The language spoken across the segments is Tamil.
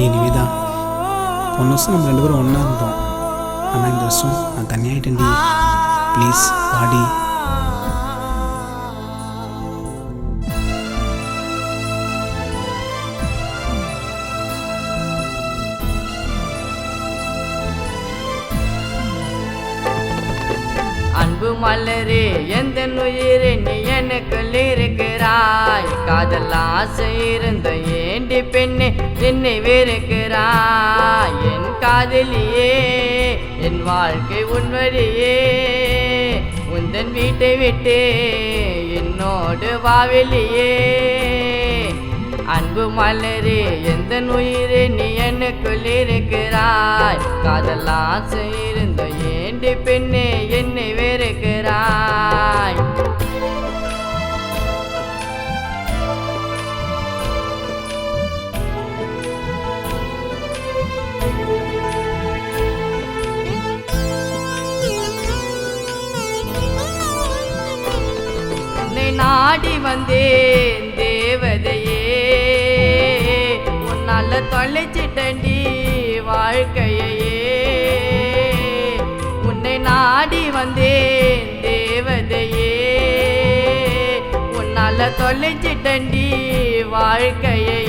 ஏய் நிவேதா, போன வருஷம் நம்ம 2 பேரும் ஒன்றா இருந்தோம். ஆனால் இந்த வருஷம் நான் தனியாகிட்டேன்டி. ப்ளீஸ் வாடி. அன்பு மலரே எந்த உயிரே நீ எனக்குள் இருக்கிறாய். காதல் ஆசை இருந்த ஏண்டி பெண்ணே என்னை வெறுக்கிறாய். என் காதலியே என் வாழ்க்கை உன்வழியே, உந்தன் வீட்டை விட்டு என்னோடு வாவெளியே. அன்பு மலரே எந்த உயிரே நீ எனக்குள் இருக்கிறாய். காதல் ஆசை இருந்த ஏண்டி பெண்ணே என்னை வெறுக்கிறாய். உன்னை நாடி வந்தேன் தேவதையே, உன்னால தொலைச்சிட்டண்டி வாழ்க்கையே. உன்னை நாடி வந்தேன் தேவதையே, உன்னால தொலைச்சிட்டண்டி வாழ்க்கையே.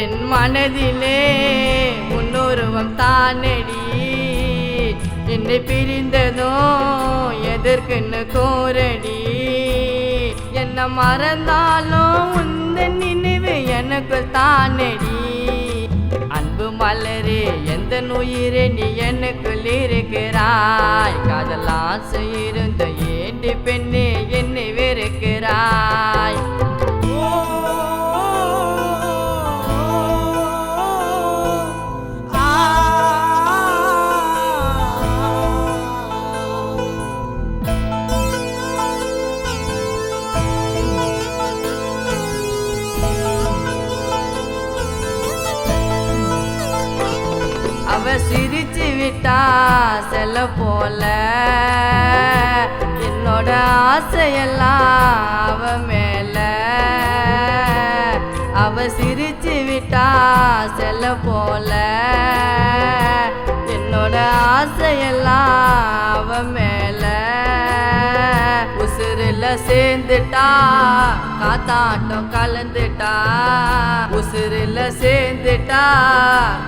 என் மனதிலே முன்னோருவம் தானடி, என்னை பிரிந்ததும் எதற்குன்னு கோரடி. என்ன மறந்தாலும் உந்தன் நினைவு எனக்கு தானடி. அன்பு மலரே எந்த உயிரே நீ எனக்குள் இருக்கிறாய். காதல் ஆசை இருந்த ஏண்டி பெண்ணே என்னை வெறுக்கிறாய். அவ சிரிச்சு விட்டா செல்ல போல, என்னோட ஆசையெல்லாம் அவ மேல. அவ சிரிச்சு விட்டா செல்ல போல, என்னோட ஆசையெல்லாம் அவ மேல. உசுருல சேர்ந்துட்டா காத்தாட்டம் கலந்துட்டா, உசுருல சேர்ந்துட்டா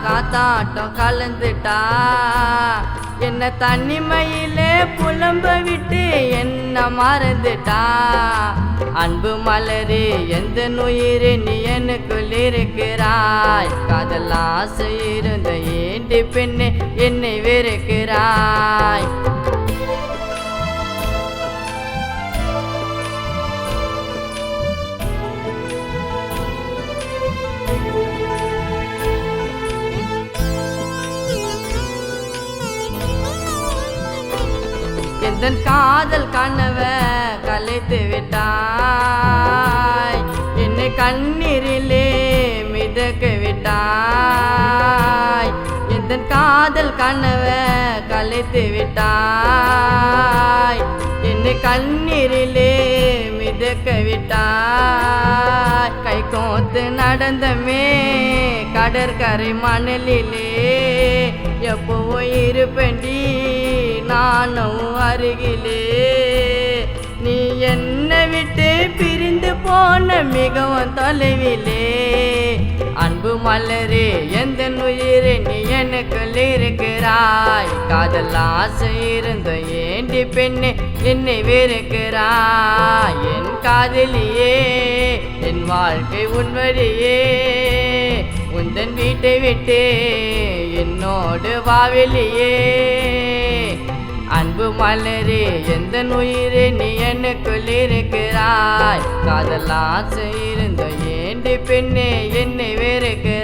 காத்தாட்டம் கலந்துட்டா. என்ன தனிமையிலே புலம்ப விட்டு என்ன மறந்துட்டா. அன்பு மலரே எந்த உயிரே நீ எனக்குள் இருக்கிறாய். காதல் ஆசை இருந்த ஏண்டி பெண்ணே என்னை வெறுக்கிறாய். எந்தன் காதல் கனவ கலைத்து விட்டாய். என்னை கண்ணீரிலே மிதக்க விட்டாய். எந்தன் காதல் கனவ கலைத்து விட்டாய். என்னை கண்ணீரிலே மிதக்க விட்டாய். கை கோத்து நடந்தமே கடற்கரை மணலிலே, எப்பவோ இருப்பேண்டி நானும் அருகிலே. நீ என்னை விட்டு பிரிந்து போன மிகவும் தொலைவிலே. அன்பு மலரே எந்த உயிரே நீ எனக்குள் இருக்கிறாய். காதல் ஆசை இருந்த ஏண்டி பெண்ணே என்னை வெறுக்கிறாய். என் காதலியே என் வாழ்க்கை உன்வழியே, உந்தன் வீட்டை விட்டு என்னோடு வாவெளியே. அன்பு மலரே எந்த உயிரே நீ எனக்குள் இருக்கிறாய். காதல் ஆசை இருந்த ஏண்டி பெண்ணே என்னை வெறுக்கிறாய்.